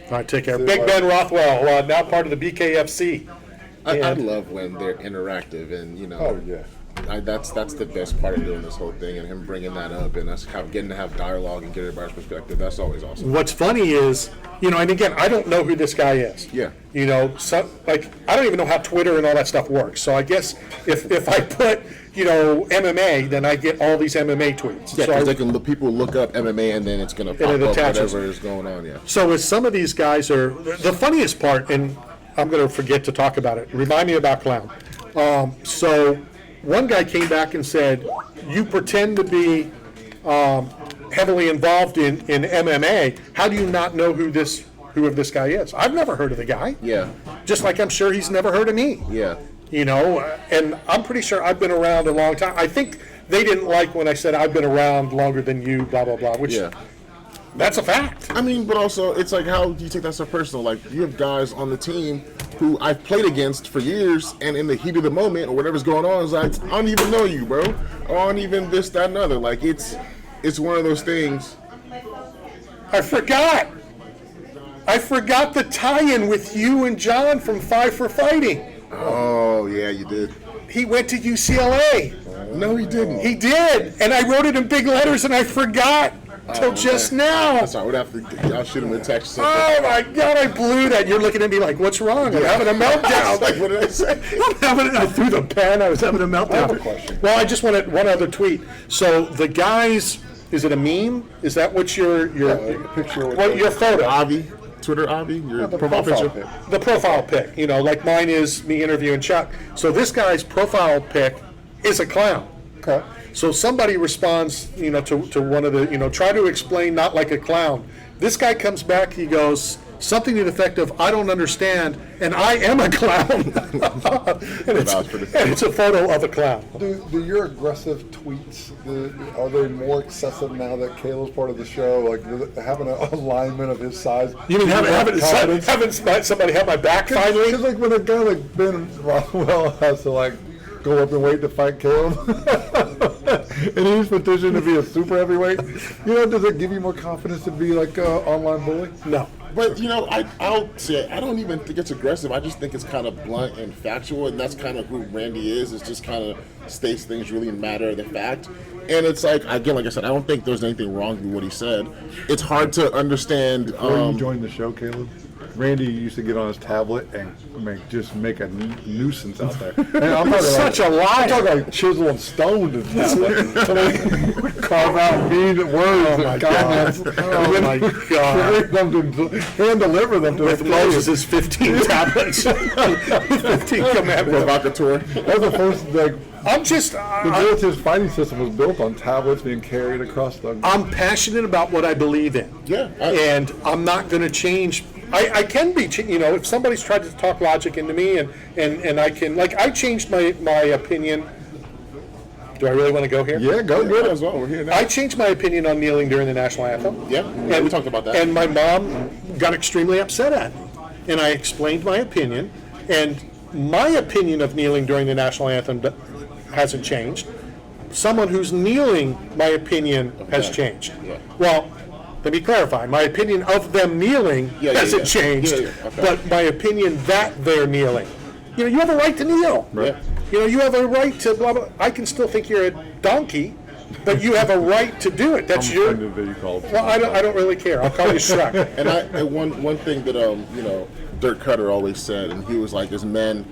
All right, take care. Big Ben Rothwell, now part of the BKFC. I love when they're interactive, and Oh yeah. that's the best part of doing this whole thing, and him bringing that up, and us getting to have dialogue and get everybody's perspective. That's always awesome. What's funny is, and again, I don't know who this guy is. Yeah. I don't even know how Twitter and all that stuff works. So I guess if I put, MMA, then I get all these MMA tweets. Yeah, so because people look up MMA, and then it's going to pop up whatever is going on. Yeah. So as some of these guys are, the funniest part, and I'm going to forget to talk about it. Remind me about Clown. So one guy came back and said, "You pretend to be heavily involved in MMA. How do you not know who this guy is?" I've never heard of the guy. Yeah. Just like I'm sure he's never heard of me. Yeah. And I'm pretty sure I've been around a long time. I think they didn't like when I said I've been around longer than you, blah, blah, blah, which that's a fact. I mean, but also, it's like, how do you take that so personal? Like, you have guys on the team who I've played against for years, and in the heat of the moment or whatever's going on, it's like, I don't even know you, bro. I don't even this, that, and other. Like, it's one of those things. I forgot the tie-in with you and John from Five for Fighting. Oh, yeah, you did. He went to UCLA. No, he didn't. He did, and I wrote it in big letters, and I forgot till just now. That's all right. I'll shoot him a text. Oh my God, I blew that. You're looking at me like, what's wrong? I'm having a meltdown. Like, what did I say? I threw the pen. I was having a meltdown. I have a question. Well, I just wanted one other tweet. So the guys, is it a meme? Is that what your picture? your photo? Avi. Twitter Avi, your the profile picture. pic. The profile pic, like mine is me interviewing Chuck. So this guy's profile pic is a clown. Okay. So somebody responds, to one of the, try to explain not like a clown. This guy comes back, he goes, something to the effect of, I don't understand, and I am a clown. and it's a photo of a clown. Do your aggressive tweets, are they more excessive now that Caleb's part of the show? Like having an alignment of his size? You mean having somebody have my back finally? Because like when a guy like Ben Rothwell has to go up and wait to fight Caleb, and he's petitioned to be a super heavyweight, does it give you more confidence to be like an online bully? No. But I'll say I don't even think it's aggressive. I just think it's kind of blunt and factual, and that's kind of who Randy is. It's just kind of states things really matter of the fact. And it's like, again, like I said, I don't think there's anything wrong with what he said. It's hard to understand. Before you joined the show, Caleb, Randy used to get on his tablet and make a nuisance out there. And I'm talking such a liar. I'm talking like chisel and stone to tablet. Carve out mean words and comments. Oh my God. Hand deliver them to With the players. Moses' 15 tablets. 15 commandments. Provocateur. That was the first, I'm just... the military's fighting system was built on tablets being carried across the... I'm passionate about what I believe in. Yeah. And I'm not going to change... I can be, if somebody's tried to talk logic into me and I can... I changed my opinion... Do I really want to go here? Yeah, go get it. As well. We're here now. I changed my opinion on kneeling during the national anthem. Yeah, we talked about that. And my mom got extremely upset at me. And I explained my opinion. And my opinion of kneeling during the national anthem hasn't changed. Someone who's kneeling, my opinion has changed. Yeah. Well, let me clarify. My opinion of them kneeling hasn't changed. Yeah. Okay. But my opinion that they're kneeling. You have a right to kneel. Right. You have a right to blah, blah. I can still think you're a donkey, but you have a right to do it. That's your... Well, I don't really care. I'll call you Shrek. And one thing that Dirk Cutter always said, and he was like, as men,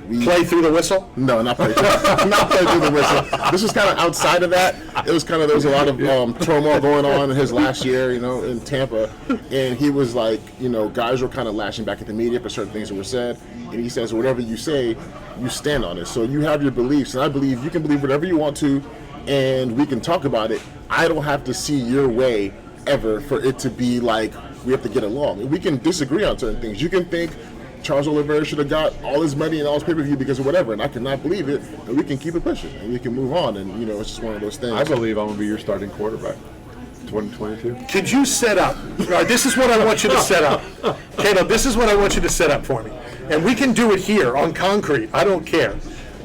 we Play through the whistle? No, not play through the whistle. This was kind of outside of that. It was kind of, there was a lot of turmoil going on in his last year, in Tampa. And he was like, guys were kind of lashing back at the media for certain things that were said. And he says, whatever you say, you stand on it. So you have your beliefs. And I believe you can believe whatever you want to, and we can talk about it. I don't have to see your way ever for it to be like we have to get along. We can disagree on certain things. You can think Charles Oliveira should have got all his money and all his pay-per-view because of whatever, and I cannot believe it, and we can keep it pushing, and we can move on, and, it's just one of those things. I believe I'm going to be your starting quarterback. 2022. Could you set up? This is what I want you to set up. Caleb, this is what I want you to set up for me. And we can do it here on concrete. I don't care.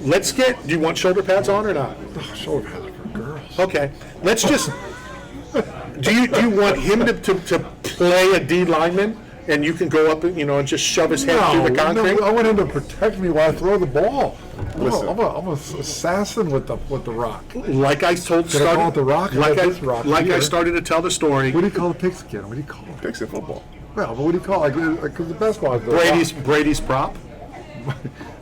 Let's get, do you want shoulder pads on or not? Oh, shoulder pads are for girls. Okay. Let's just, do you want him to play a D lineman? and you can go up and, and just shove his head through the concrete? No, I want him to protect me while I throw the ball. Listen. I'm an assassin with the rock. Like I told, Can I call it the rock? I started to tell the story. What do you call the pigskin? What do you call it? Picks in football. Well, but what do you call it? Because the basketball is the Brady's prop.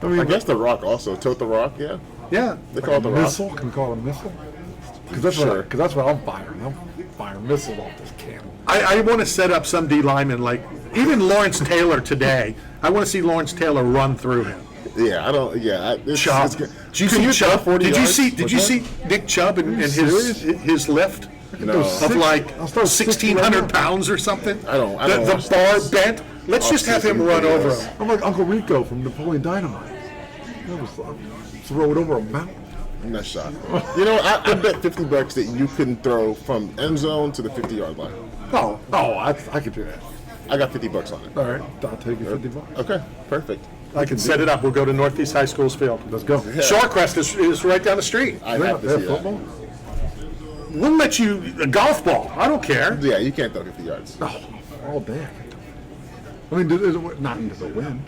I mean, I guess the rock also. Tote the rock, yeah. Yeah. They call it the rock. missile. Can we call it a missile? Because that's what I'm firing. I'm firing missiles off this cannon. I want to set up some D lineman, like even Lawrence Taylor today. I want to see Lawrence Taylor run through him. Yeah, I don't. Yeah, Chubb. Did Did you see Chubb? 40 Did you yards? see? Did you see Nick Chubb and his lift No. of like I'll start 1,600 pounds or something? I don't The watch bar this. bent. Let's just have him run over him. I'm like Uncle Rico from Napoleon Dynamite. That was throw it over a mountain. I'm not shocked. You know, I bet $50 that you can throw from end zone to the 50-yard line. Oh, I could do that. I got $50 on it. All right, I'll take you $50. Okay, perfect. I can set it up. We'll go to Northeast High School's field. Let's go. Shorecrest is right down the street. I have to see football. We'll let you a golf ball. I don't care. that. Yeah, you can't throw 50 yards. Oh, all day. I mean, not into the wind.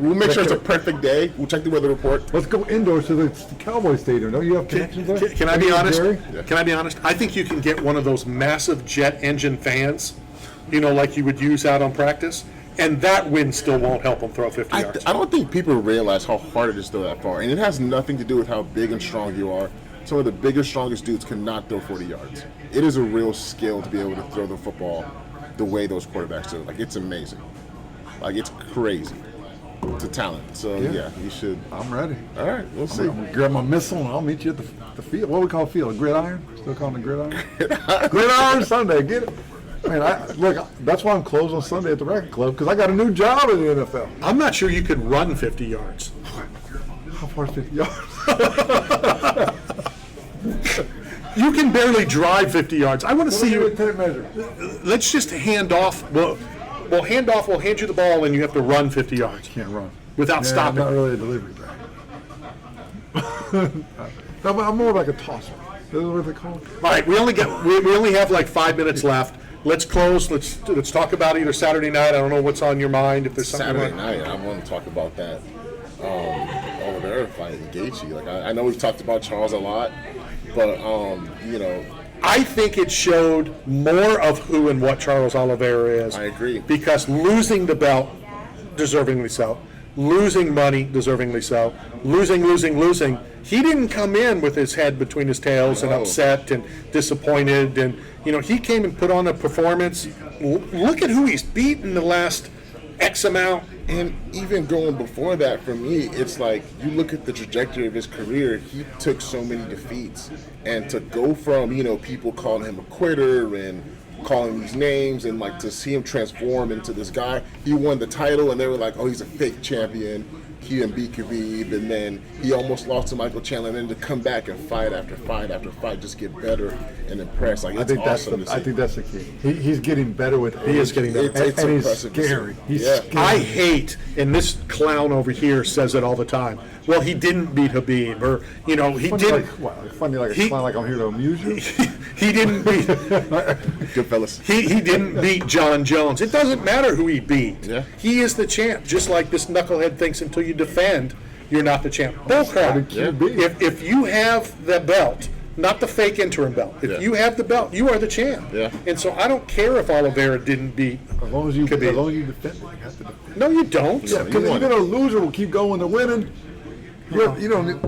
We'll make sure it's a perfect day. We'll check the weather report. Let's go indoors to the Cowboy Stadium. Don't you have connections there? Can I be honest? Jerry? Can I be honest? I think you can get one of those massive jet engine fans, like you would use out on practice, and that wind still won't help them throw 50 yards. I don't think people realize how hard it is to throw that far. And it has nothing to do with how big and strong you are. Some of the biggest, strongest dudes cannot throw 40 yards. It is a real skill to be able to throw the football the way those quarterbacks do. Like, it's amazing. Like, it's crazy. It's a talent. So, yeah, you should. I'm ready. All right, we'll see. I'm gonna grab my missile and I'll meet you at the field. What do we call a field? A gridiron? Still calling it gridiron? Gridiron Sunday. Get it? Man, look, that's why I'm closed on Sunday at the Racket Club, because I got a new job in the NFL. I'm not sure you could run 50 yards. How far is 50 yards? You can barely drive 50 yards. I want to see you. Tape measure. Let's just hand off. We'll hand off. We'll hand you the ball, and you have to run 50 yards Can't run. without stopping. I'm not really a delivery guy. No, I'm more like a tosser. Is that what they call it? All right, we only have like 5 minutes left. Let's close. Let's talk about either Saturday night. I don't know what's on your mind. If there's something Saturday night, I want to talk about that Oliveira fight in Gaethje. Like, I know we've talked about Charles a lot, but I think it showed more of who and what Charles Oliveira is. I agree. Because losing the belt, deservingly so. Losing money, deservingly so. Losing. He didn't come in with his head between his tails and upset and disappointed. And, he came and put on a performance. Look at who he's beaten the last X amount. And even going before that, for me, it's like you look at the trajectory of his career, he took so many defeats. And to go from, people calling him a quitter and calling these names and like to see him transform into this guy, he won the title and they were like, oh, he's a fake champion. He didn't beat Khabib, and then he almost lost to Michael Chandler, and then to come back and fight after fight after fight, just get better and impress. Like, it's awesome to see. I think that's the key. He's getting better with age. He is getting better. It's and he's impressive to see. scary. He's Yeah. scary. I hate, and this clown over here says it all the time, well, he didn't beat Habib, or, he funny didn't. funny like he- a clown, like I'm here to amuse you. He didn't beat. Good fellas. He didn't beat John Jones. It doesn't matter who he beat. Yeah. He is the champ, just like this knucklehead thinks until you defend, you're not the champ. Bullcrap. Yeah. If you have the belt, not the fake interim belt, if Yeah. you have the belt, you are the champ. Yeah. And so I don't care if Oliveira didn't beat. As long as you Khabib. defend it, you have to defend. No, you don't. Yeah, because won even a loser will keep going to winning.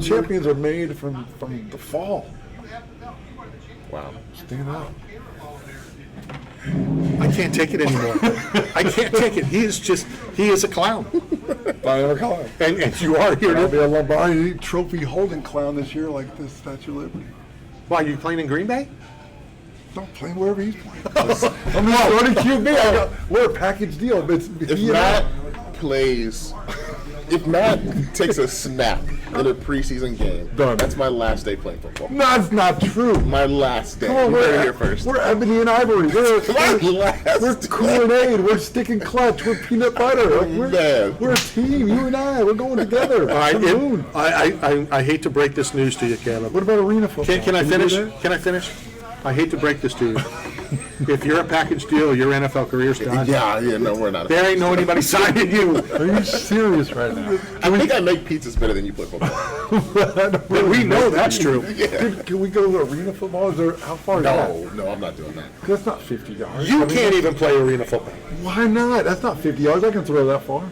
Champions are made from the fall. Wow. Stand out. I can't take it anymore. I can't take it. He is a clown. I never call him. And you are here I'll be to. a Lombardi trophy holding clown this year, like the Statue of Liberty. Why, you playing in Green Bay? Don't play wherever he's playing. I'm not running QB. We're a package deal. If Matt takes a snap in a preseason game, Done. that's my last day playing football. No, it's not true. My last day. Come on, You heard it here first. we're ebony and ivory. We're last Kool-Aid. We're stick and clutch. We're peanut butter. Like, Man. we're a team. You and I. We're going together. All right, To the moon. I hate to break this news to you, Caleb. What about arena football? Can I you do finish? that? Can I finish? I hate to break this to you. If you're a package deal, your NFL career's done. Yeah, no, we're not. There ain't no anybody signing you. Are you serious right now? I think I make pizzas better than you play football. But we know that's true. Dude, can we go to arena football? Is there, how far is that? No, I'm not doing that. That's not 50 yards. You can't even play arena football. Why not? That's not 50 yards. I can throw that far.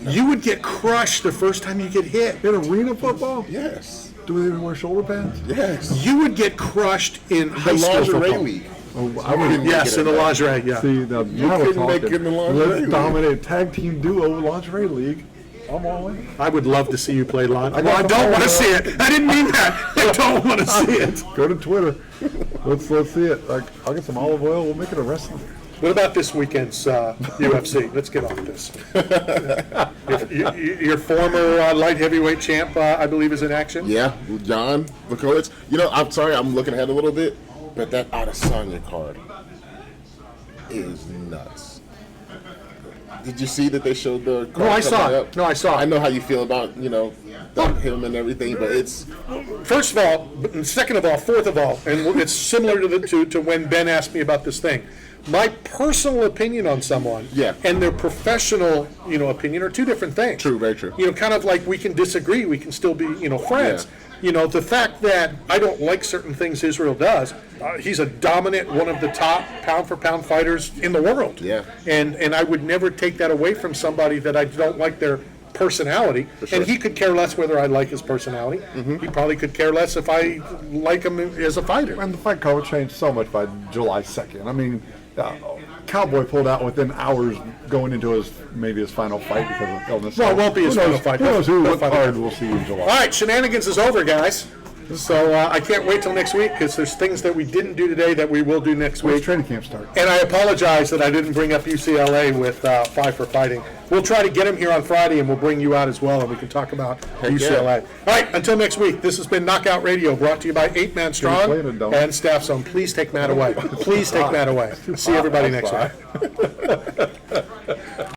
You would get crushed the first time you get hit. In arena football? Yes. Do they even wear shoulder pads? Yes. You would get crushed in The high school lingerie football. league. Oh, I wouldn't. Yes, in the lingerie, yeah. See, now we're couldn't make talking. it in the lingerie Let's league. dominate tag team duo lingerie league. I'm all in. I would love to see you play lingerie. Well, I got don't the want to whole- see it. I didn't mean that. I don't want to see it. Go to Twitter. Let's see it. Like, I'll get some olive oil. We'll make it a wrestling. What about this weekend's UFC? Let's get off this. Your former light heavyweight champ, I believe, is in action. Yeah, John Vukovic. You know, I'm sorry, I'm looking ahead a little bit, but that Adesanya card is nuts. Did you see that they showed the card? No, I saw coming it. up? No, I saw it. I know how you feel about, him and everything, but it's First of all, and second of all, fourth of all, and it's similar to when Ben asked me about this thing. My personal opinion on someone and their professional, opinion are two different things. true, very true. Kind of like we can disagree, we can still be, friends. The fact that I don't like certain things Israel does, he's a dominant, one of the top pound-for-pound fighters in the world. Yeah. And I would never take that away from somebody that I don't like their personality. sure. And he could care less whether I like his personality. He probably could care less if I like him as a fighter. And the fight card will change so much by July 2nd. I mean, Cowboy pulled out within hours going into his final fight because of illness. Well, it won't be his final fight. Who knows what Final card fight. we'll see in July. All right, shenanigans is over, guys. So I can't wait till next week because there's things that we didn't do today that we will do next When's week. training camp start? And I apologize that I didn't bring up UCLA with Five for Fighting. We'll try to get him here on Friday, and we'll bring you out as well, and we can talk about UCLA. All right, until next week, this has been Knockout Radio, brought to you by 8 Man Strong play it or don't? and Staff Zone. Please take Matt away. Please take Matt away. See everybody next week.